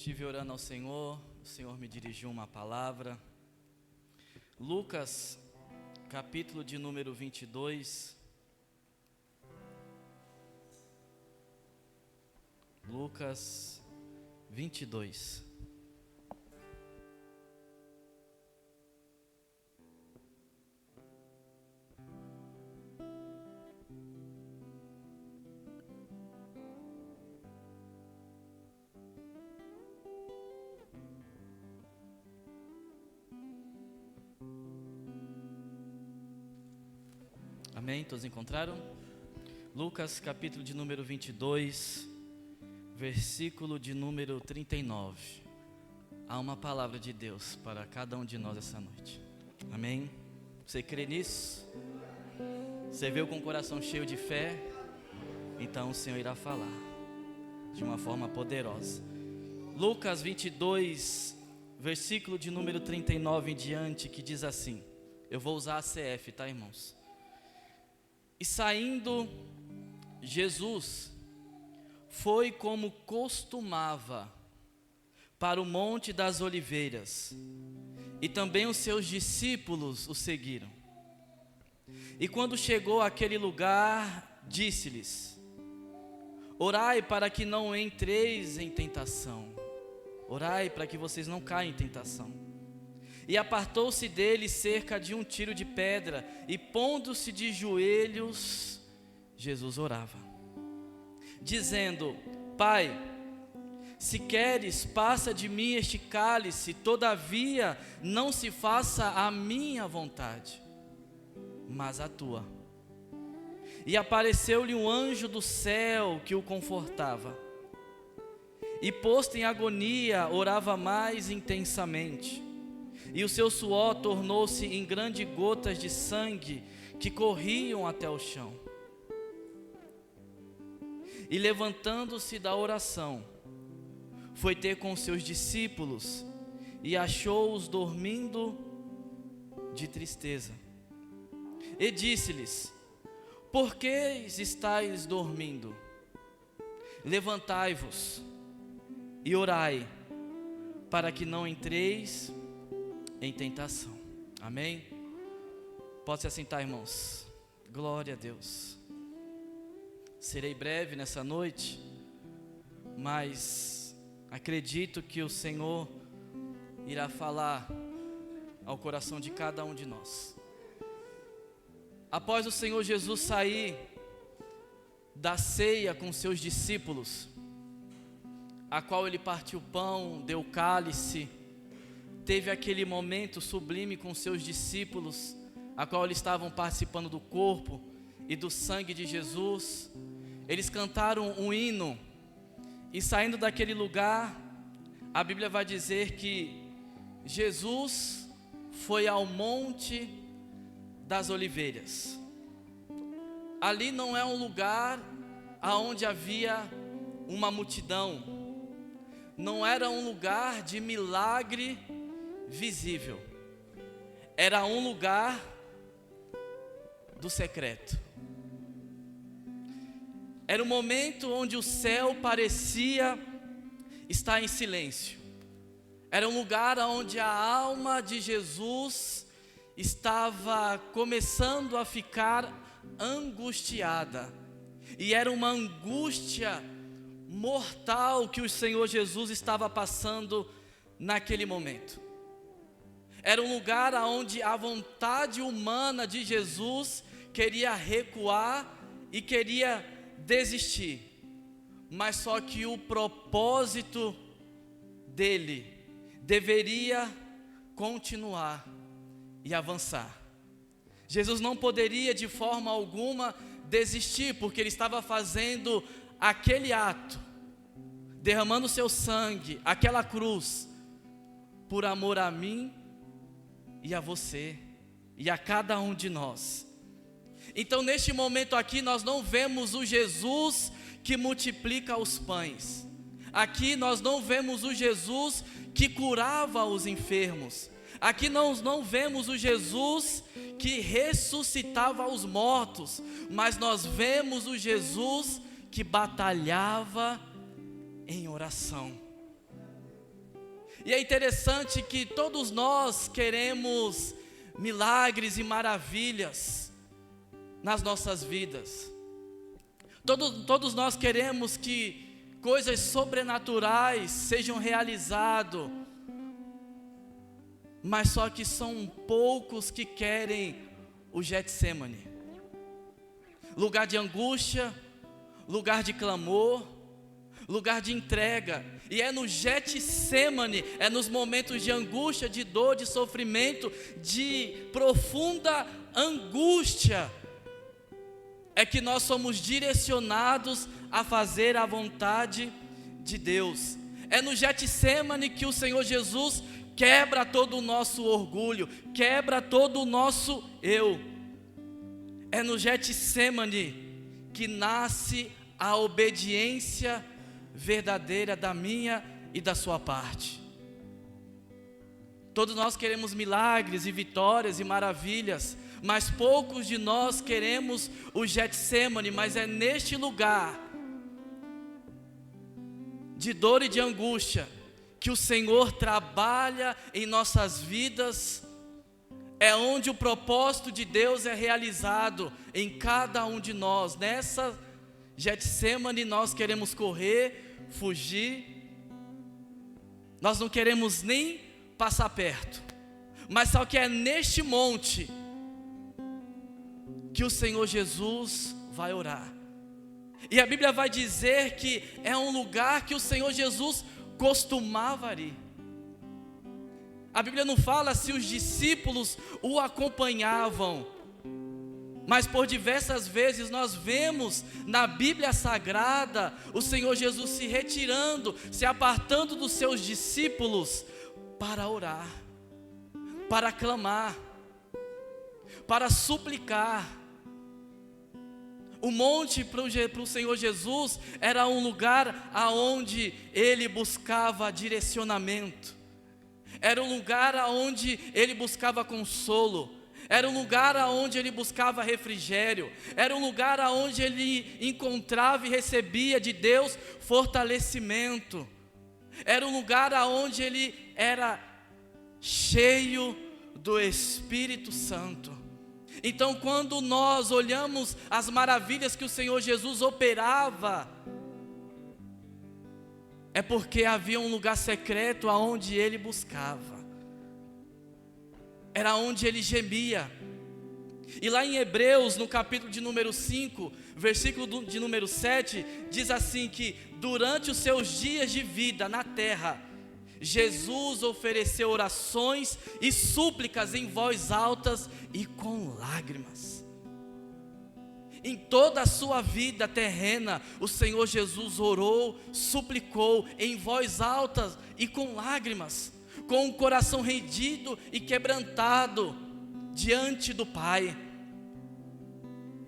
Estive orando ao Senhor, o Senhor me dirigiu uma palavra. Lucas, capítulo de número 22. Lucas 22. Amém? Todos encontraram? Lucas, capítulo de número 22, versículo de número 39. Há uma palavra de Deus para cada um de nós essa noite. Amém? Você crê nisso? Você veio com o coração cheio de fé? Então o Senhor irá falar de uma forma poderosa. Lucas 22, versículo de número 39 em diante, que diz assim. Eu vou usar a CF, tá, irmãos? E saindo, Jesus foi como costumava para o Monte das Oliveiras, e também os seus discípulos o seguiram. E quando chegou àquele lugar, disse-lhes: orai para que não entreis em tentação. Orai para que vocês não caiam em tentação. E apartou-se dele cerca de um tiro de pedra, e pondo-se de joelhos, Jesus orava, dizendo: Pai, se queres, passa de mim este cálice, todavia não se faça a minha vontade, mas a tua. E apareceu-lhe um anjo do céu que o confortava. E posto em agonia, orava mais intensamente. E o seu suor tornou-se em grandes gotas de sangue que corriam até o chão. E levantando-se da oração, foi ter com seus discípulos e achou-os dormindo de tristeza. E disse-lhes: por que estáis dormindo? Levantai-vos e orai, para que não entreis em tentação. Amém? Pode se assentar, irmãos. Glória a Deus. Serei breve nessa noite, mas acredito que o Senhor irá falar ao coração de cada um de nós. Após o Senhor Jesus sair da ceia com seus discípulos, a qual ele partiu o pão, deu o cálice, teve aquele momento sublime com seus discípulos, a qual eles estavam participando do corpo e do sangue de Jesus. Eles cantaram um hino, e saindo daquele lugar, a Bíblia vai dizer que Jesus foi ao Monte das Oliveiras. Ali não é um lugar onde havia uma multidão, não era um lugar de milagre visível, era um lugar do secreto. Era um momento onde o céu parecia estar em silêncio. Era um lugar onde a alma de Jesus estava começando a ficar angustiada, e era uma angústia mortal que o Senhor Jesus estava passando naquele momento. Era um lugar onde a vontade humana de Jesus queria recuar e queria desistir, mas só que o propósito dele deveria continuar e avançar. Jesus não poderia de forma alguma desistir, porque ele estava fazendo aquele ato, derramando seu sangue, aquela cruz, por amor a mim e a você e a cada um de nós. Então neste momento aqui nós não vemos o Jesus que multiplica os pães. Aqui nós não vemos o Jesus que curava os enfermos. Aqui nós não vemos o Jesus que ressuscitava os mortos, mas nós vemos o Jesus que batalhava em oração. E é interessante que todos nós queremos milagres e maravilhas nas nossas vidas. Todos nós queremos que coisas sobrenaturais sejam realizadas, mas só que são poucos que querem o Getsemane, lugar de angústia, lugar de clamor, lugar de entrega. E é no Getsemane, é nos momentos de angústia, de dor, de sofrimento, de profunda angústia, é que nós somos direcionados a fazer a vontade de Deus. É no Getsemane que o Senhor Jesus quebra todo o nosso orgulho, quebra todo o nosso eu. É no Getsemane que nasce a obediência verdadeira da minha e da sua parte. Todos nós queremos milagres e vitórias e maravilhas, mas poucos de nós queremos o Getsemane. Mas é neste lugar de dor e de angústia que o Senhor trabalha em nossas vidas. É onde o propósito de Deus é realizado em cada um de nós. Nessa Getsemane nós queremos correr, fugir, nós não queremos nem passar perto, mas só que é neste monte que o Senhor Jesus vai orar. E a Bíblia vai dizer que é um lugar que o Senhor Jesus costumava ir. A Bíblia não fala se os discípulos o acompanhavam, mas por diversas vezes nós vemos na Bíblia Sagrada o Senhor Jesus se retirando, se apartando dos seus discípulos para orar, para clamar, para suplicar. O monte para o Senhor Jesus era um lugar aonde Ele buscava direcionamento, era um lugar aonde Ele buscava consolo, era um lugar aonde Ele buscava refrigério, era um lugar aonde Ele encontrava e recebia de Deus fortalecimento, era um lugar aonde Ele era cheio do Espírito Santo. Então, quando nós olhamos as maravilhas que o Senhor Jesus operava, é porque havia um lugar secreto aonde Ele buscava, era onde Ele gemia. E lá em Hebreus, no capítulo de número 5, versículo de número 7, diz assim que durante os seus dias de vida na terra, Jesus ofereceu orações e súplicas em voz altas e com lágrimas. Em toda a sua vida terrena, o Senhor Jesus orou, suplicou em voz alta e com lágrimas, com o coração rendido e quebrantado diante do Pai.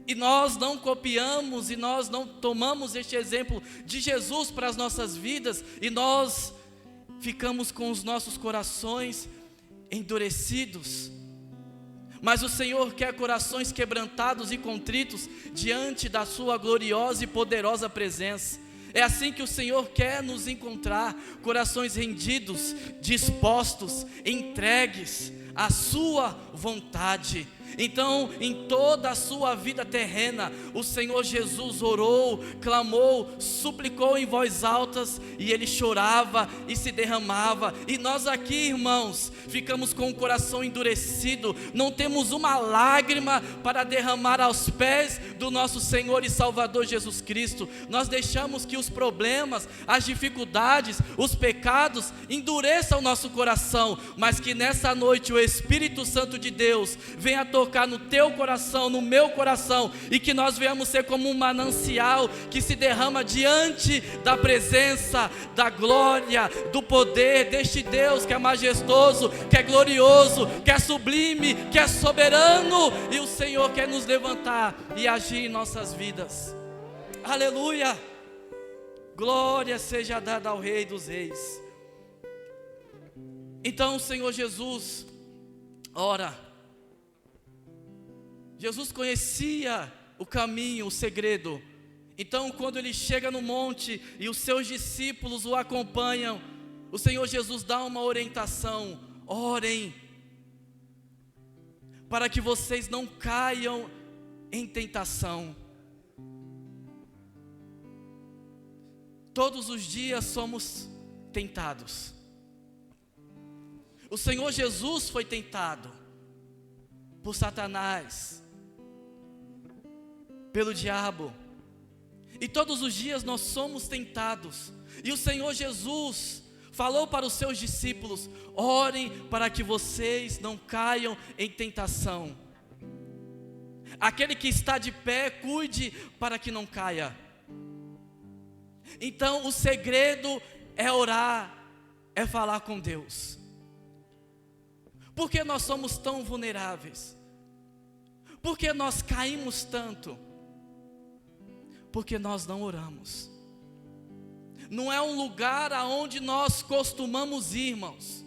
E nós não copiamos e nós não tomamos este exemplo de Jesus para as nossas vidas, e nós ficamos com os nossos corações endurecidos. Mas o Senhor quer corações quebrantados e contritos diante da sua gloriosa e poderosa presença. É assim que o Senhor quer nos encontrar, corações rendidos, dispostos, entregues à sua vontade. Então, em toda a sua vida terrena, o Senhor Jesus orou, clamou, suplicou em voz altas, e Ele chorava e se derramava. E nós aqui, irmãos, ficamos com o coração endurecido, não temos uma lágrima para derramar aos pés do nosso Senhor e Salvador Jesus Cristo. Nós deixamos que os problemas, as dificuldades, os pecados endureçam o nosso coração, mas que nessa noite o Espírito Santo de Deus venha tocar no teu coração, no meu coração, e que nós venhamos ser como um manancial que se derrama diante da presença, da glória, do poder deste Deus que é majestoso, que é glorioso, que é sublime, que é soberano. E o Senhor quer nos levantar e agir em nossas vidas. Aleluia! Glória seja dada ao Rei dos Reis. Então o Senhor Jesus ora. Jesus conhecia o caminho, o segredo. Então, quando Ele chega no monte e os seus discípulos o acompanham, o Senhor Jesus dá uma orientação: orem, para que vocês não caiam em tentação. Todos os dias somos tentados. O Senhor Jesus foi tentado por Satanás, pelo diabo, e todos os dias nós somos tentados. E o Senhor Jesus falou para os seus discípulos: orem para que vocês não caiam em tentação. Aquele que está de pé, cuide para que não caia. Então o segredo é orar, é falar com Deus. Por que nós somos tão vulneráveis? Por que nós caímos tanto? Porque nós não oramos. Não é um lugar aonde nós costumamos ir, irmãos.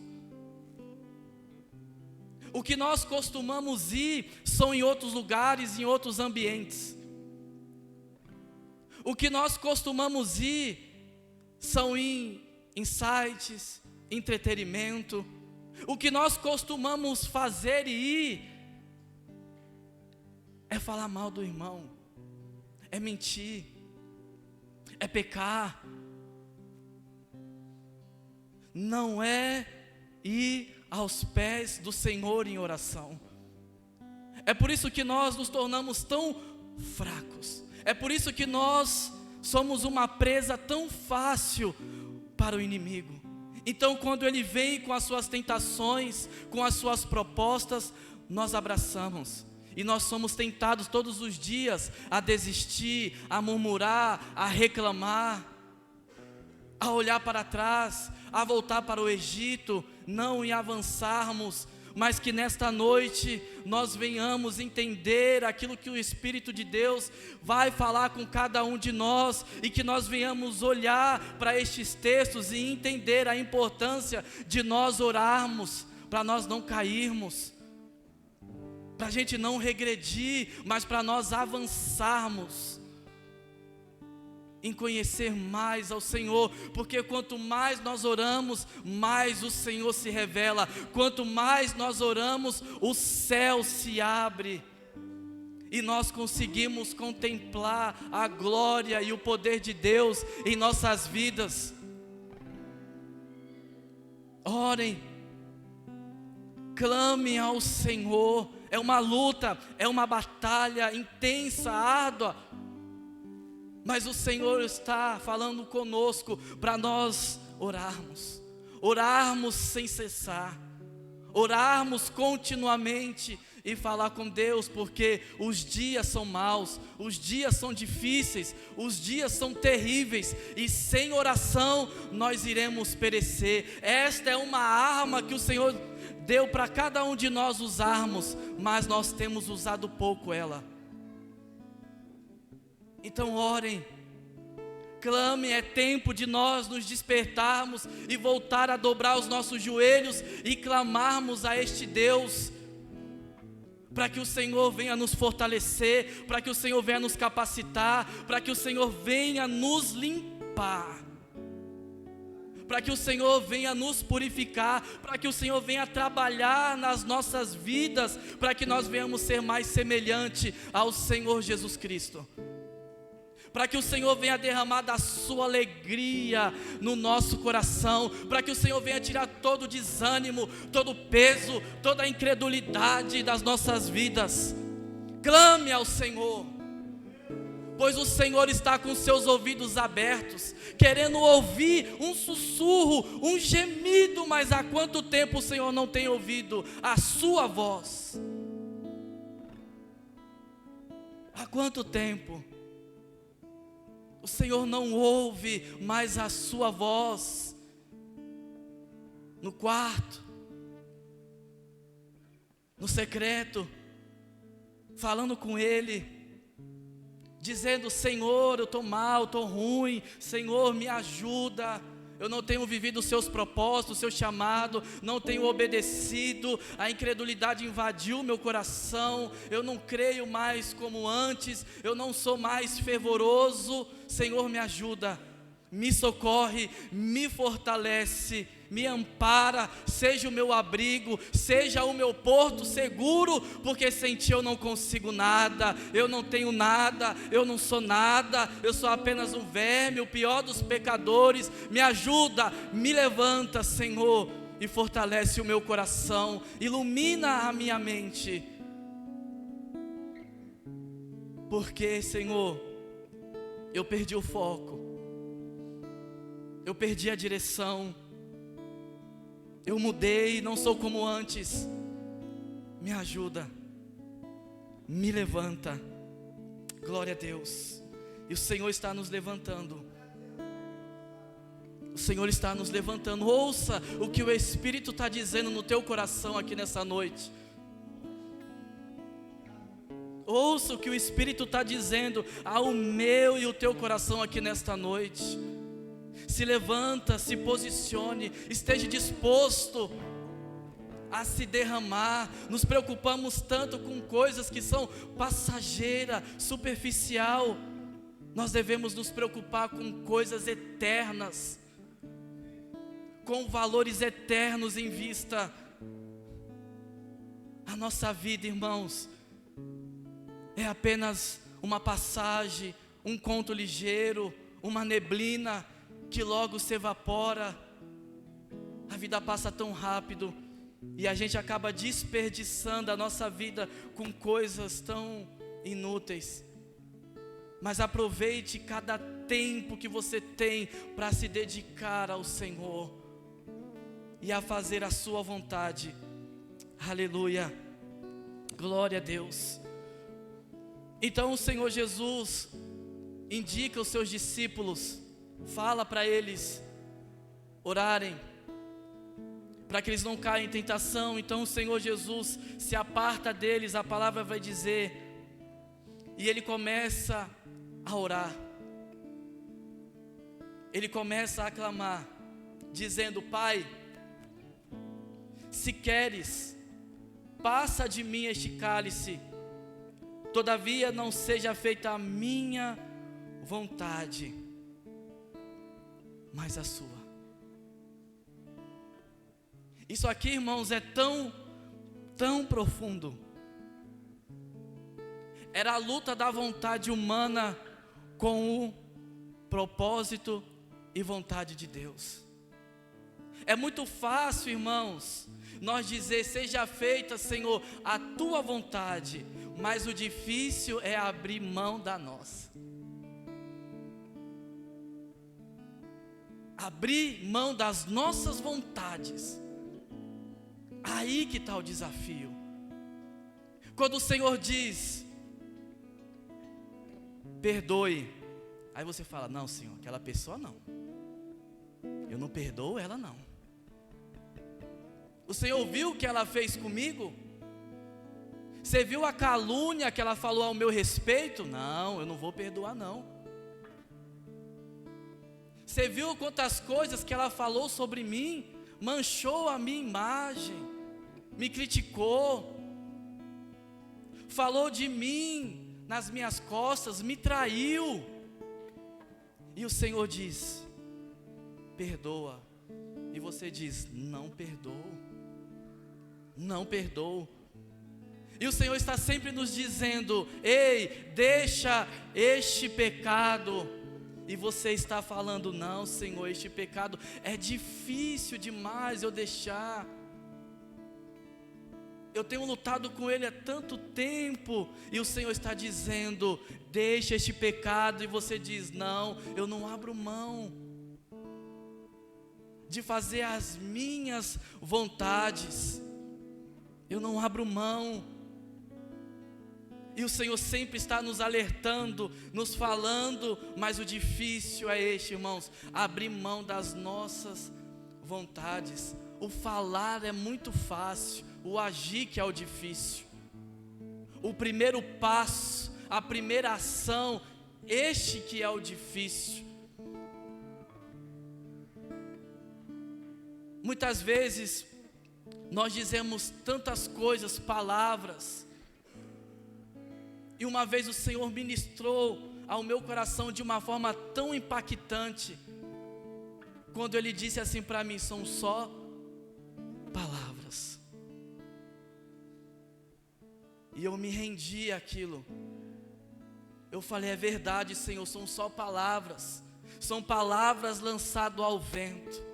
O que nós costumamos ir são em outros lugares, em outros ambientes. O que nós costumamos ir são em sites, entretenimento. O que nós costumamos fazer e ir é falar mal do irmão, é mentir, é pecar. Não é ir aos pés do Senhor em oração. É por isso que nós nos tornamos tão fracos. É por isso que nós somos uma presa tão fácil para o inimigo. Então, quando ele vem com as suas tentações, com as suas propostas, nós abraçamos. E nós somos tentados todos os dias a desistir, a murmurar, a reclamar, a olhar para trás, a voltar para o Egito, não em avançarmos, mas que nesta noite nós venhamos entender aquilo que o Espírito de Deus vai falar com cada um de nós, e que nós venhamos olhar para estes textos e entender a importância de nós orarmos, para nós não cairmos, para a gente não regredir, mas para nós avançarmos em conhecer mais ao Senhor, porque quanto mais nós oramos, mais o Senhor se revela. Quanto mais nós oramos, o céu se abre e nós conseguimos contemplar a glória e o poder de Deus em nossas vidas. Orem, clamem ao Senhor. É uma luta, é uma batalha intensa, árdua, mas o Senhor está falando conosco para nós orarmos sem cessar, orarmos continuamente e falar com Deus, porque os dias são maus, os dias são difíceis, os dias são terríveis, e sem oração nós iremos perecer. Esta é uma arma que o Senhor deu para cada um de nós usarmos, mas nós temos usado pouco ela. Então orem, clamem, é tempo de nós nos despertarmos e voltar a dobrar os nossos joelhos e clamarmos a este Deus, para que o Senhor venha nos fortalecer, para que o Senhor venha nos capacitar, para que o Senhor venha nos limpar, para que o Senhor venha nos purificar, para que o Senhor venha trabalhar nas nossas vidas, para que nós venhamos ser mais semelhante ao Senhor Jesus Cristo, para que o Senhor venha derramar da sua alegria no nosso coração, para que o Senhor venha tirar todo o desânimo, todo o peso, toda a incredulidade das nossas vidas. Clame ao Senhor, pois o Senhor está com seus ouvidos abertos, querendo ouvir um sussurro, um gemido. Mas há quanto tempo o Senhor não tem ouvido a sua voz? Há quanto tempo o Senhor não ouve mais a sua voz no quarto, no secreto, falando com Ele, dizendo: Senhor, eu estou mal, estou ruim, Senhor, me ajuda, eu não tenho vivido os seus propósitos, o seu chamado, não tenho obedecido, a incredulidade invadiu meu coração, eu não creio mais como antes, eu não sou mais fervoroso, Senhor, me ajuda. me socorre, me fortalece, me ampara, seja o meu abrigo, seja o meu porto seguro, porque sem Ti eu não consigo nada, eu não tenho nada, eu não sou nada, eu sou apenas um verme, o pior dos pecadores. Me ajuda, me levanta, Senhor, e fortalece o meu coração, ilumina a minha mente, porque, Senhor, eu perdi o foco, eu perdi a direção, eu mudei, não sou como antes. Me ajuda, me levanta. Glória a Deus. E o Senhor está nos levantando. O Senhor está nos levantando. Ouça o que o Espírito está dizendo no teu coração aqui nessa noite. Ouça o que o Espírito está dizendo ao meu e o teu coração aqui nesta noite. Se levanta, se posicione, esteja disposto a se derramar. Nos preocupamos tanto com coisas que são passageiras, superficial. Nós devemos nos preocupar com coisas eternas, com valores eternos em vista. A nossa vida, irmãos, é apenas uma passagem, um conto ligeiro, uma neblina que logo se evapora. A vida passa tão rápido e a gente acaba desperdiçando a nossa vida com coisas tão inúteis. Mas aproveite cada tempo que você tem para se dedicar ao Senhor e a fazer a sua vontade. Aleluia, glória a Deus. Então o Senhor Jesus indica os seus discípulos, fala para eles orarem, para que eles não caiam em tentação. Então o Senhor Jesus se aparta deles, a palavra vai dizer, e ele começa a orar, ele começa a clamar, dizendo: Pai, se queres, passa de mim este cálice, todavia não seja feita a minha vontade, mas a sua. Isso aqui, irmãos, é tão profundo. Era a luta da vontade humana com o propósito e vontade de Deus. É muito fácil, irmãos, nós dizer: seja feita, Senhor, a tua vontade, mas o difícil é abrir mão da nossa. Abrir mão das nossas vontades. Aí que está o desafio. Quando o Senhor diz: perdoe, aí você fala: não, Senhor, aquela pessoa não, eu não perdoo ela não. O Senhor viu o que ela fez comigo? Você viu a calúnia que ela falou ao meu respeito? Não, eu não vou perdoar não. Você viu quantas coisas que ela falou sobre mim? Manchou a minha imagem, me criticou, falou de mim nas minhas costas, me traiu. E o Senhor diz: perdoa. E você diz: não perdoo, não perdoo. E o Senhor está sempre nos dizendo: ei, deixa este pecado. E você está falando: não, Senhor, este pecado é difícil demais eu deixar. Eu tenho lutado com ele há tanto tempo. E o Senhor está dizendo: deixa este pecado. E você diz: não, eu não abro mão de fazer as minhas vontades. Eu não abro mão. E o Senhor sempre está nos alertando, nos falando, mas o difícil é este, irmãos: abrir mão das nossas vontades. O falar é muito fácil, o agir que é o difícil. O primeiro passo, a primeira ação, este que é o difícil. Muitas vezes nós dizemos tantas coisas, palavras. E uma vez o Senhor ministrou ao meu coração de uma forma tão impactante. quando Ele disse assim para mim: são só palavras. E eu me rendi àquilo. Eu falei: é verdade, Senhor, são só palavras. São palavras lançadas ao vento.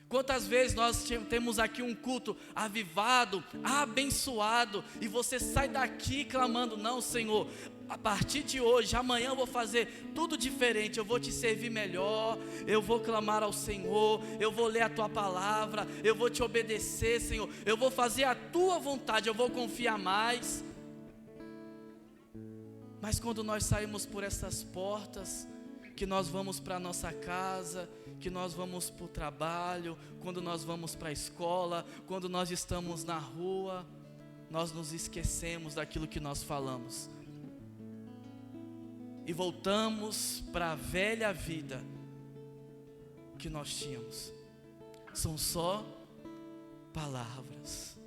Quantas vezes nós temos aqui um culto avivado, abençoado, e você sai daqui clamando: não, Senhor, a partir de hoje, amanhã eu vou fazer tudo diferente, eu vou te servir melhor, eu vou clamar ao Senhor, eu vou ler a Tua palavra, eu vou te obedecer, Senhor, eu vou fazer a Tua vontade, eu vou confiar mais. Mas quando nós saímos por essas portas, que nós vamos para a nossa casa, que nós vamos para o trabalho, quando nós vamos para a escola, quando nós estamos na rua, nós nos esquecemos daquilo que nós falamos. E voltamos para a velha vida que nós tínhamos. São só palavras.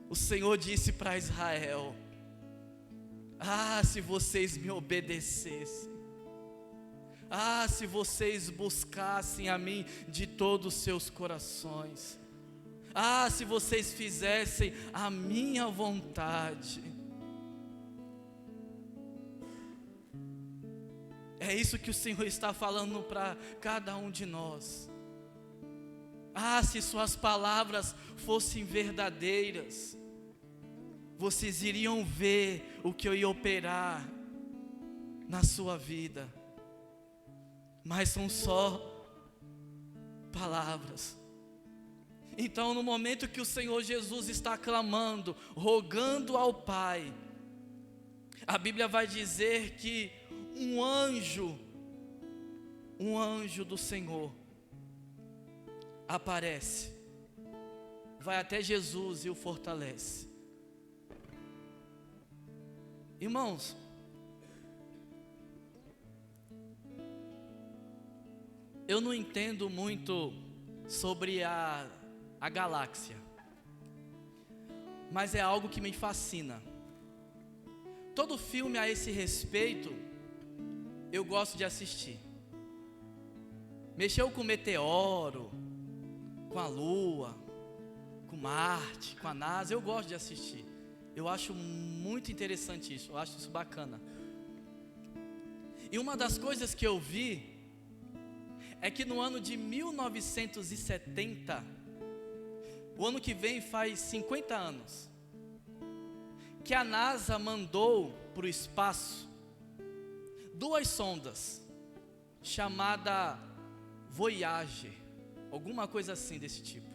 O Senhor disse para Israel: se vocês me obedecessem, se vocês buscassem a mim de todos os seus corações, se vocês fizessem a minha vontade. É isso que o Senhor está falando para cada um de nós. Se suas palavras fossem verdadeiras, vocês iriam ver o que eu ia operar na sua vida. Mas são só palavras. Então, no momento que o Senhor Jesus está clamando, rogando ao Pai, a Bíblia vai dizer que um anjo do Senhor aparece, vai até Jesus e o fortalece. Irmãos, eu não entendo muito sobre a galáxia, mas é algo que me fascina. Todo filme a esse respeito, eu gosto de assistir. Mexeu com meteoro, com a Lua, com Marte, com a NASA, eu gosto de assistir. Eu acho muito interessante isso, eu acho isso bacana. E uma das coisas que eu vi é que no ano de 1970, o ano que vem faz 50 anos, que a NASA mandou para o espaço 2 sondas, chamada Voyager, alguma coisa assim desse tipo.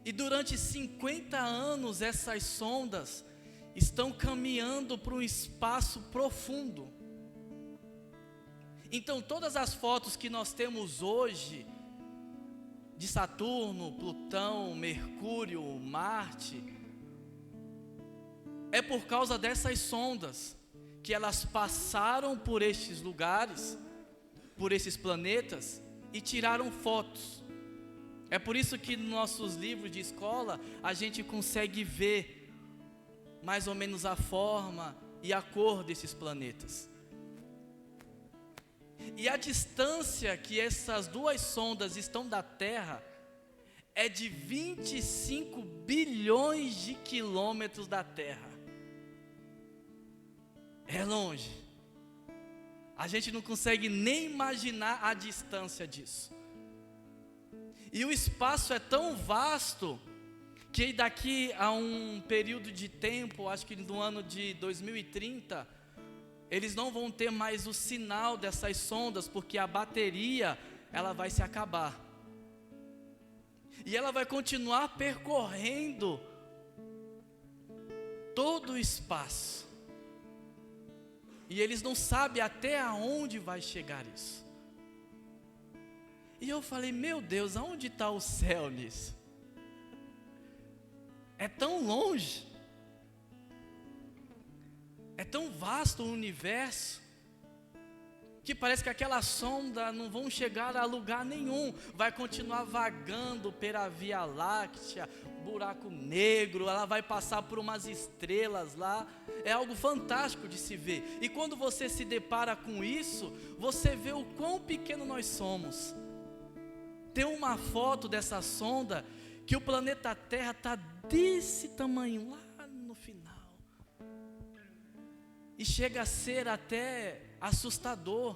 E durante 50 anos essas sondas estão caminhando para um espaço profundo. Então todas as fotos que nós temos hoje de Saturno, Plutão, Mercúrio, Marte, é por causa dessas sondas que elas passaram por estes lugares, por esses planetas e tiraram fotos. É por isso que nos nossos livros de escola a gente consegue ver mais ou menos a forma e a cor desses planetas. E a distância que essas 2 sondas estão da Terra é de 25 bilhões de quilômetros da Terra. É longe. A gente não consegue nem imaginar a distância disso. E o espaço é tão vasto que daqui a um período de tempo, acho que no ano de 2030, eles não vão ter mais o sinal dessas sondas, porque a bateria, ela vai se acabar. E ela vai continuar percorrendo todo o espaço. E eles não sabem até aonde vai chegar isso. E eu falei: meu Deus, aonde está o céu nisso? É tão longe. É tão vasto o universo que parece que aquela sonda não vão chegar a lugar nenhum, vai continuar vagando pela Via Láctea, buraco negro, ela vai passar por umas estrelas lá, é algo fantástico de se ver. E quando você se depara com isso, você vê o quão pequeno nós somos. Tem uma foto dessa sonda, que o planeta Terra está desse tamanho, lá no final, e chega a ser até assustador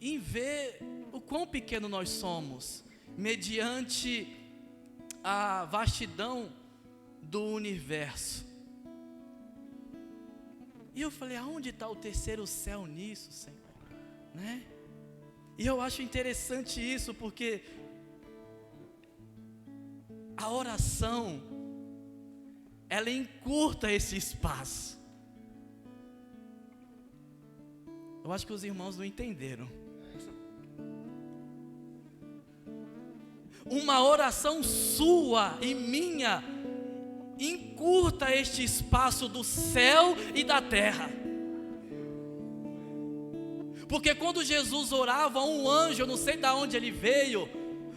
em ver o quão pequeno nós somos, mediante a vastidão do universo. E eu falei, aonde está o terceiro céu nisso, Senhor? Né? E eu acho interessante isso, porque a oração, ela encurta esse espaço. Eu acho que os irmãos não entenderam. Uma oração sua e minha encurta este espaço do céu e da terra. Porque quando Jesus orava, um anjo, eu não sei de onde ele veio,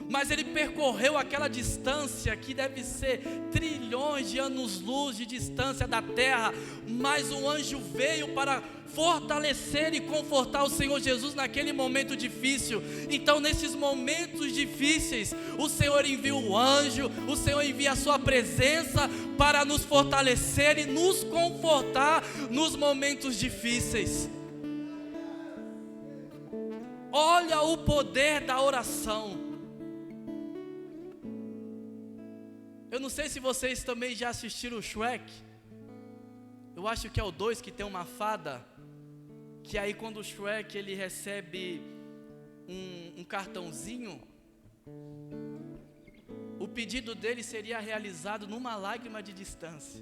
mas ele percorreu aquela distância que deve ser trilhões de anos-luz de distância da terra, mas o anjo veio para fortalecer e confortar o Senhor Jesus naquele momento difícil. Então, nesses momentos difíceis, o Senhor envia o anjo, o Senhor envia a sua presença para nos fortalecer e nos confortar nos momentos difíceis. Olha o poder da oração. Eu não sei se vocês também já assistiram o Shrek. Eu acho que é o 2 que tem uma fada, que aí quando o Shrek ele recebe um cartãozinho, o pedido dele seria realizado numa lágrima de distância.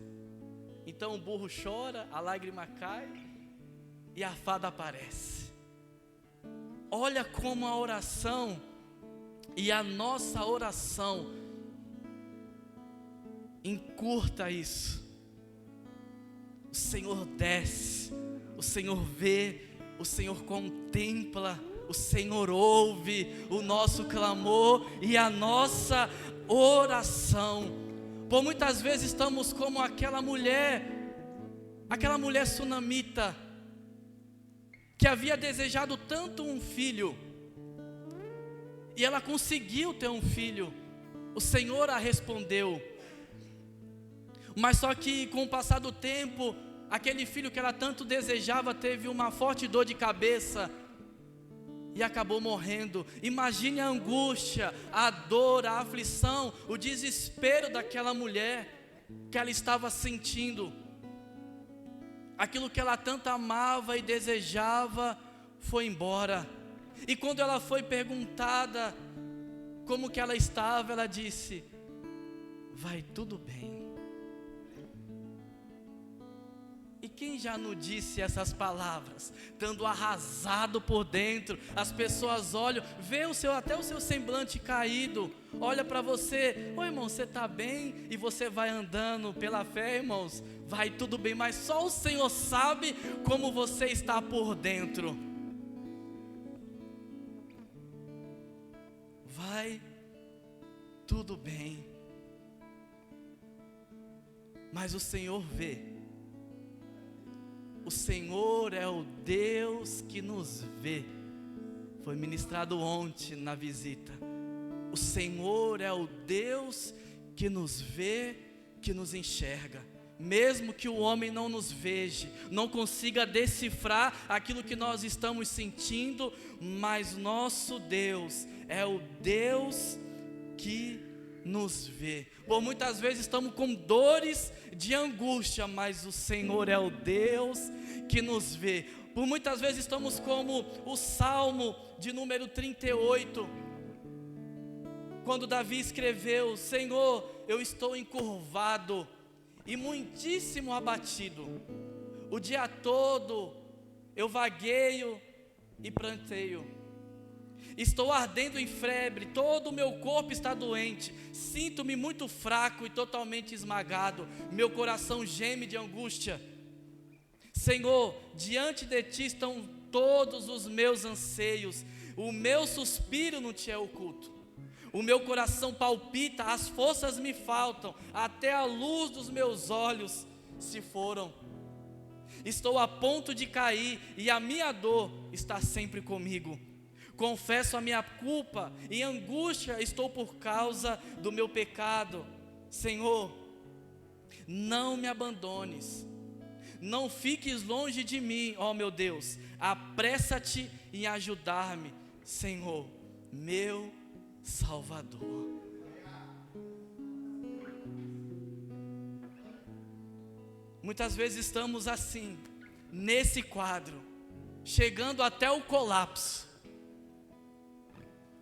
Então o burro chora, a lágrima cai e a fada aparece. Olha como a oração e a nossa oração encurta isso. O Senhor desce, o Senhor vê, o Senhor contempla, o Senhor ouve o nosso clamor e a nossa oração. Por muitas vezes estamos como aquela mulher sunamita, que havia desejado tanto um filho, e ela conseguiu ter um filho, o Senhor a respondeu. Mas só que com o passar do tempo, aquele filho que ela tanto desejava teve uma forte dor de cabeça e acabou morrendo. Imagine a angústia, a dor, a aflição, o desespero daquela mulher que ela estava sentindo. Aquilo que ela tanto amava e desejava foi embora. E quando ela foi perguntada como que ela estava, ela disse: vai tudo bem. E quem já não disse essas palavras, estando arrasado por dentro? As pessoas olham, vê até o seu semblante caído, olha para você, ô irmão, você está bem? E você vai andando pela fé, irmãos, vai tudo bem, mas só o Senhor sabe como você está por dentro. Vai tudo bem, mas o Senhor vê. O Senhor é o Deus que nos vê. Foi ministrado ontem na visita. O Senhor é o Deus que nos vê, que nos enxerga. Mesmo que o homem não nos veja, não consiga decifrar aquilo que nós estamos sentindo, mas nosso Deus é o Deus que nos vê. Por muitas vezes estamos com dores de angústia, mas o Senhor é o Deus que nos vê. Por muitas vezes estamos como o Salmo de número 38, quando Davi escreveu: Senhor, eu estou encurvado e muitíssimo abatido, o dia todo eu vagueio e pranteio. Estou ardendo em febre, todo o meu corpo está doente, sinto-me muito fraco e totalmente esmagado, meu coração geme de angústia. Senhor, diante de ti estão todos os meus anseios. O meu suspiro não te é oculto. O meu coração palpita, as forças me faltam, até a luz dos meus olhos se foram. Estou a ponto de cair e a minha dor está sempre comigo. Confesso a minha culpa, em angústia estou por causa do meu pecado. Senhor, não me abandones, não fiques longe de mim, ó meu Deus. Apressa-te em ajudar-me, Senhor, meu Salvador. Muitas vezes estamos assim, nesse quadro, chegando até o colapso.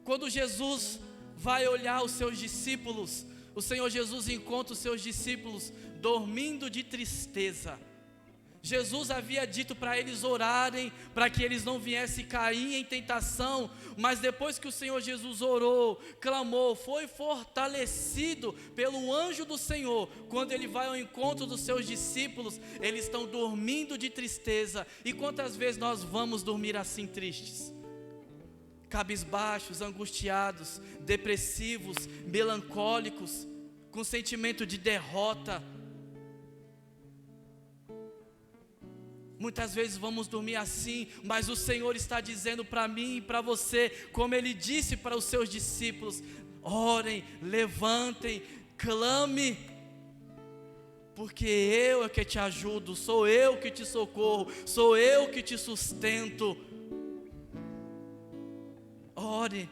Quando Jesus vai olhar os seus discípulos, o Senhor Jesus encontra os seus discípulos dormindo de tristeza. Jesus havia dito para eles orarem, para que eles não viessem cair em tentação, mas depois que o Senhor Jesus orou, clamou, foi fortalecido pelo anjo do Senhor. Quando ele vai ao encontro dos seus discípulos, eles estão dormindo de tristeza. E quantas vezes nós vamos dormir assim tristes? Cabisbaixos, angustiados, depressivos, melancólicos, com sentimento de derrota. Muitas vezes vamos dormir assim, mas o Senhor está dizendo para mim e para você, como Ele disse para os seus discípulos: orem, levantem, clame, porque eu é que te ajudo, sou eu que te socorro, sou eu que te sustento. Ore,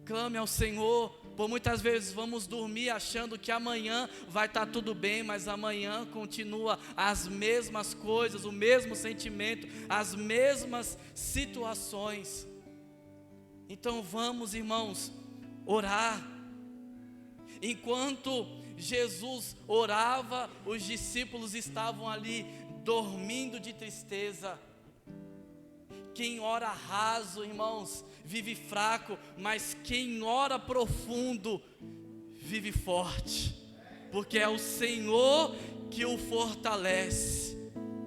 clame ao Senhor. Por muitas vezes vamos dormir achando que amanhã vai estar tudo bem, mas amanhã continua as mesmas coisas, o mesmo sentimento, as mesmas situações. Então vamos, irmãos, orar. Enquanto Jesus orava, os discípulos estavam ali dormindo de tristeza. Quem ora raso, irmãos, vive fraco, mas quem ora profundo, vive forte, porque é o Senhor que o fortalece,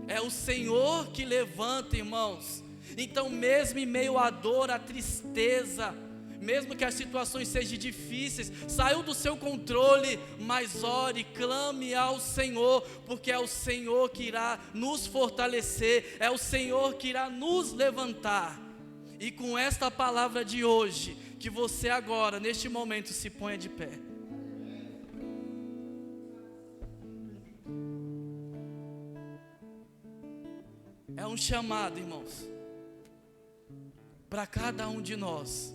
é o Senhor que levanta, irmãos. Então mesmo em meio à dor, à tristeza, mesmo que as situações sejam difíceis, saiu do seu controle, mas ore, clame ao Senhor, porque é o Senhor que irá nos fortalecer, é o Senhor que irá nos levantar. E com esta palavra de hoje, que você agora, neste momento, se ponha de pé. É um chamado, irmãos, para cada um de nós.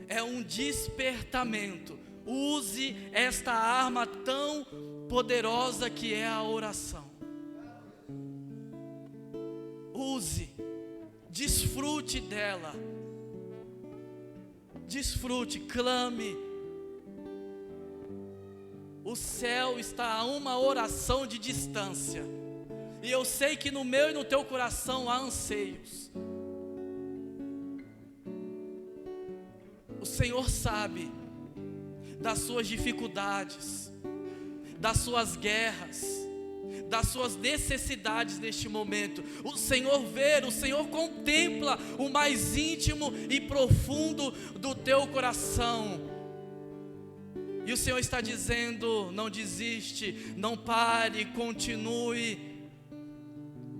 É um despertamento. Use esta arma tão poderosa que é a oração. Use, desfrute dela. Desfrute, clame. O céu está a uma oração de distância. E eu sei que no meu e no teu coração há anseios. O Senhor sabe das suas dificuldades, das suas guerras, das suas necessidades neste momento. O Senhor vê, o Senhor contempla o mais íntimo e profundo do teu coração. E o Senhor está dizendo: não desiste, não pare, continue,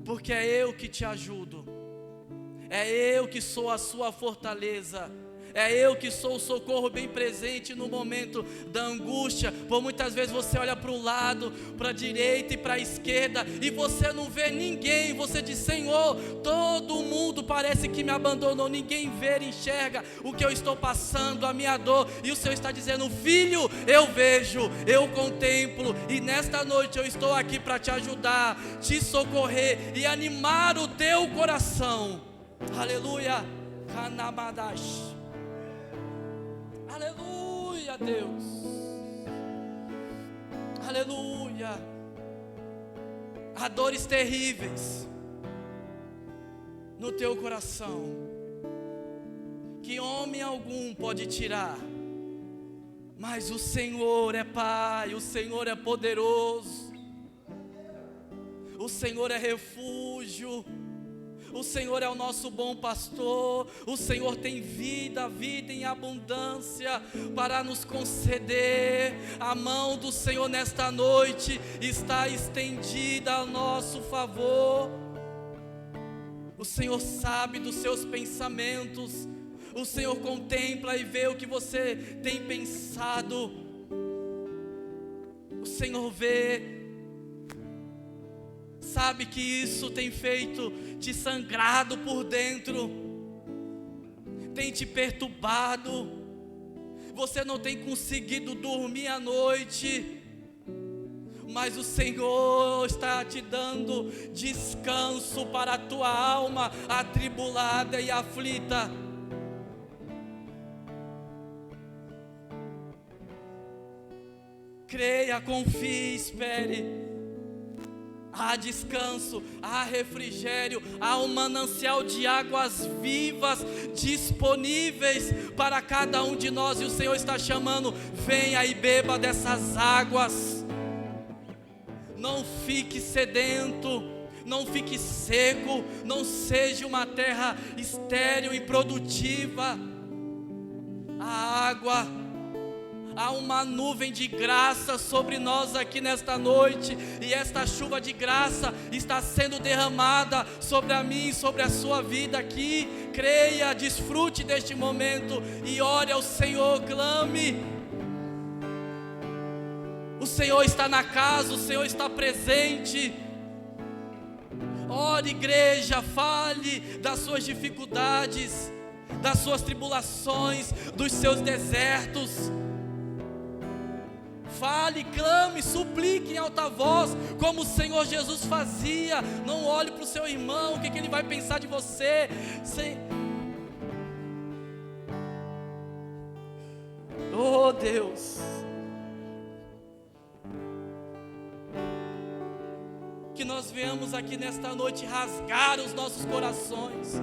porque é eu que te ajudo, é eu que sou a sua fortaleza. É eu que sou o socorro bem presente no momento da angústia. Por muitas vezes você olha para o lado, para a direita e para a esquerda, e você não vê ninguém. Você diz: Senhor, todo mundo parece que me abandonou. Ninguém vê, enxerga o que eu estou passando, a minha dor. E o Senhor está dizendo: filho, eu vejo, eu contemplo. E nesta noite eu estou aqui para te ajudar, te socorrer e animar o teu coração. Aleluia. Kanamadash. Aleluia, Deus. Aleluia. Há dores terríveis no teu coração, que homem algum pode tirar, mas o Senhor é Pai, o Senhor é poderoso, o Senhor é refúgio, O Senhor é o nosso bom pastor. O Senhor tem vida, vida em abundância para nos conceder. A mão do Senhor nesta noite está estendida a nosso favor. O Senhor sabe dos seus pensamentos. O Senhor contempla e vê o que você tem pensado. O Senhor vê, sabe que isso tem feito te sangrado por dentro, tem te perturbado, você não tem conseguido dormir à noite, mas o Senhor está te dando descanso para a tua alma atribulada e aflita. Creia, confie, espere. Há descanso, há refrigério, há um manancial de águas vivas disponíveis para cada um de nós. E o Senhor está chamando: venha e beba dessas águas. Não fique sedento, não fique seco, não seja uma terra estéril e produtiva. A água, há uma nuvem de graça sobre nós aqui nesta noite, e esta chuva de graça está sendo derramada sobre a mim, sobre a sua vida aqui. Creia, desfrute deste momento e ore ao Senhor, clame. O Senhor está na casa, o Senhor está presente. Ore, igreja, fale das suas dificuldades, das suas tribulações, dos seus desertos. Fale, clame, suplique em alta voz, como o Senhor Jesus fazia. Não olhe para o seu irmão, o que ele vai pensar de você. Oh Deus, que nós venhamos aqui nesta noite rasgar os nossos corações.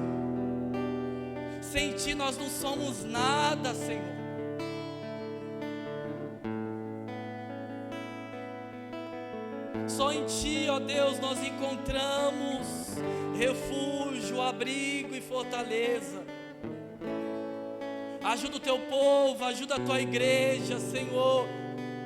Sem Ti nós não somos nada, Senhor. Só em Ti, ó Deus, nós encontramos refúgio, abrigo e fortaleza. Ajuda o Teu povo, ajuda a Tua igreja, Senhor.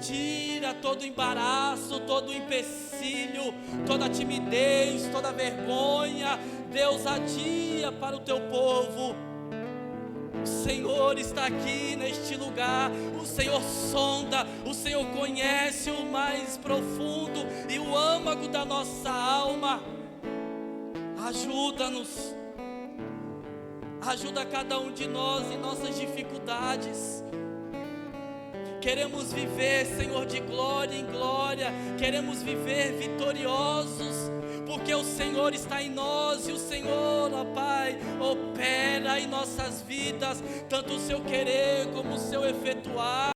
Tira todo o embaraço, todo o empecilho, toda a timidez, toda a vergonha. Deus, adia para o Teu povo. O Senhor está aqui neste lugar. O Senhor sonda, o Senhor conhece o mais profundo e o âmago da nossa alma. Ajuda-nos, ajuda cada um de nós em nossas dificuldades. Queremos viver, Senhor, de glória em glória. Queremos viver vitoriosos, porque o Senhor está em nós. E o Senhor, ó Pai, opera em nossas vidas, tanto o Seu querer como o Seu efetuar.